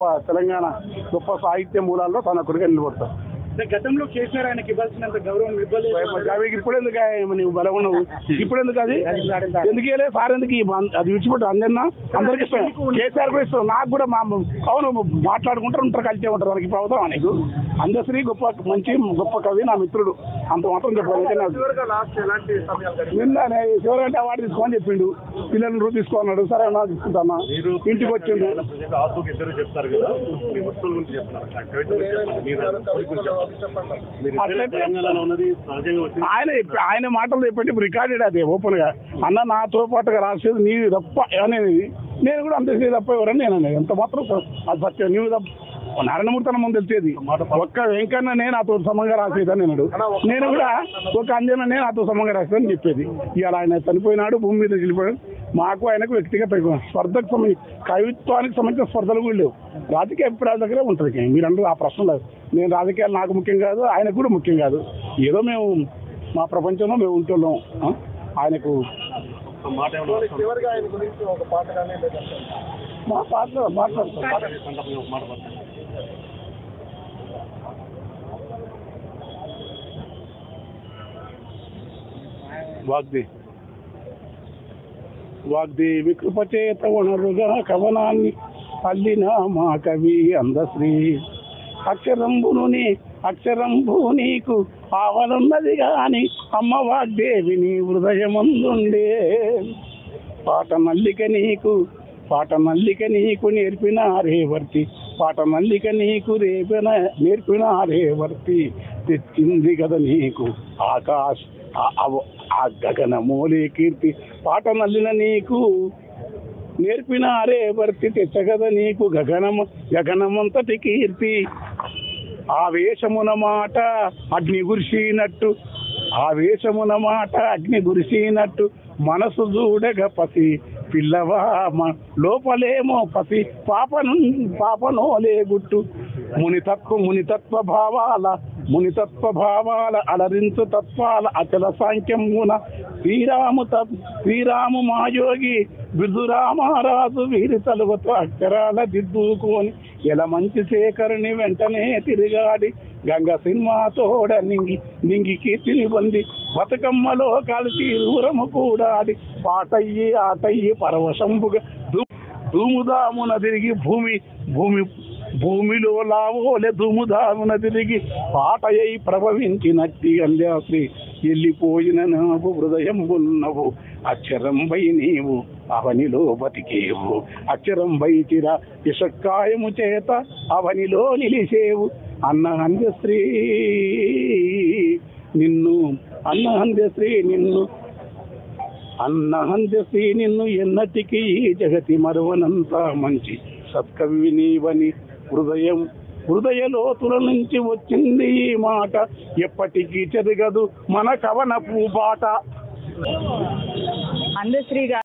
తెలంగాణ గొప్ప సాహిత్య మూలాల్లో తన కొడుకు నిలబడతారు. గతంలో కేసీఆర్ ఆయనకి ఇవ్వాల్సినంత గౌరవం ఇవ్వలేదు. ఇప్పుడు ఎందుకు నువ్వు బలం ఉన్నావు? ఇప్పుడు ఎందుకు అది ఎందుకు వెళ్ళే సార్ ఎందుకు అది విడిచిపెట్టు అందరినా అందరికి కేసీఆర్ కూడా ఇస్తాం. నాకు కూడా మా అవును మాట్లాడుకుంటారు ఉంటారు, కలిసే ఉంటారు. మనకి ప్రభుత్వం నీకు అందశ్రీ గొప్ప మంచి గొప్ప కవి, నా మిత్రుడు. అంత మాత్రం చెప్పాలి. నిన్న చివరికంటే అవార్డు తీసుకోమని చెప్పిండు. పిల్లలు తీసుకోన్నాడు. సరే నా తీసుకుంటామా ఇంటికి వచ్చిండు. ఆయన మాటలు చెప్పండి రికార్డెడ్ అది ఓపెన్ గా. అన్న నాతో పాటుగా రాసేది నీవు తప్ప అనేది, నేను కూడా అంతే తప్ప ఎవరని నేను అనేది. ఎంత మాత్రం అది సత్యం. నీవు తప్ప నారాయణమూర్తి అన్న ముందు తెలిసేది ఒక్క వెంకన్ననే నాతో సమంగా రాసేదని అన్నాడు. నేను కూడా ఒక అంజననే నాతో సమంగా రాసేదని చెప్పేది. ఇవాళ ఆయన చనిపోయినాడు, భూమి మీద వెళ్ళిపోయాడు. మాకు ఆయనకు వ్యక్తిగత స్పర్ధకు కవిత్వానికి సంబంధించిన స్పర్ధలు కూడా లేవు. రాజకీయ అభిప్రాయాల దగ్గరే ఉంటుంది. మీరు అందరూ ఆ ప్రశ్న లేదు. నేను రాజకీయాలు నాకు ముఖ్యం కాదు, ఆయనకు కూడా ముఖ్యం కాదు. ఏదో మేము మా ప్రపంచంలో మేము ఉంటున్నాం. ఆయనకు మా మాట్లాడతాం. వాగ్దేవి కృపచేత వనరుగా కవనాన్ని అల్లిన మా కవి అందశ్రీ. అక్షరంబు నీకు ఆవనున్నది గాని అమ్మ వాగ్దేవి నీ హృదయమందుండే. పాట మల్లిక నీకు నేర్పిన రేవర్తి, పాట మల్లిక నీకు నేర్పిన రేవర్తి. తెచ్చింది కదా నీకు ఆ గగన మూలే కీర్తి, పాట మల్లిన నీకు నేర్పిన రేవర్తి. తెచ్చగద నీకు గగనమంతటి కీర్తి. ఆవేశమున మాట అగ్ని గురిసినట్టు మనసు చూడగ పసి పిల్లవా లోపలేమో పసి పాపనోలే గుట్టు. మునితత్వ భావాల అలరించు తత్వాల అచల సాంఖ్యమున శ్రీరాము మాయోగి విదురామారాజు వీరి తలువతో అక్షరాల దిద్దుకొని ఎలా మంచి శేఖరుని వెంటనే తిరిగాడి గంగ సినిమాతోడ నింగి కీర్తిని పొంది బతుకమ్మలో కలిసి దూరము కూడాడి పాటయ్యి ఆటయ్యి పరవశంపుగా ధూముదామున తిరిగి భూమిలో లావోలే ధూముదామున తిరిగి పాటయ్యి ప్రభవించినట్టి అల్లాశ్రీ. వెళ్ళిపోయిన నాకు హృదయం ఉన్నవు అక్షరంబై నీవు అవనిలో బతికేవు. అక్షరంబై చిర యశక్కాయము చేత అవనిలో నిలిసేవు. అన్న అందశ్రీ నిన్ను ఎన్నటికీ జగతి మరువనంత మంచి సత్కవి నీవని హృదయ లోతుల నుంచి వచ్చింది ఈ మాట. ఎప్పటికీ చెరగదు మన కవనపు బాట. అందశ్రీ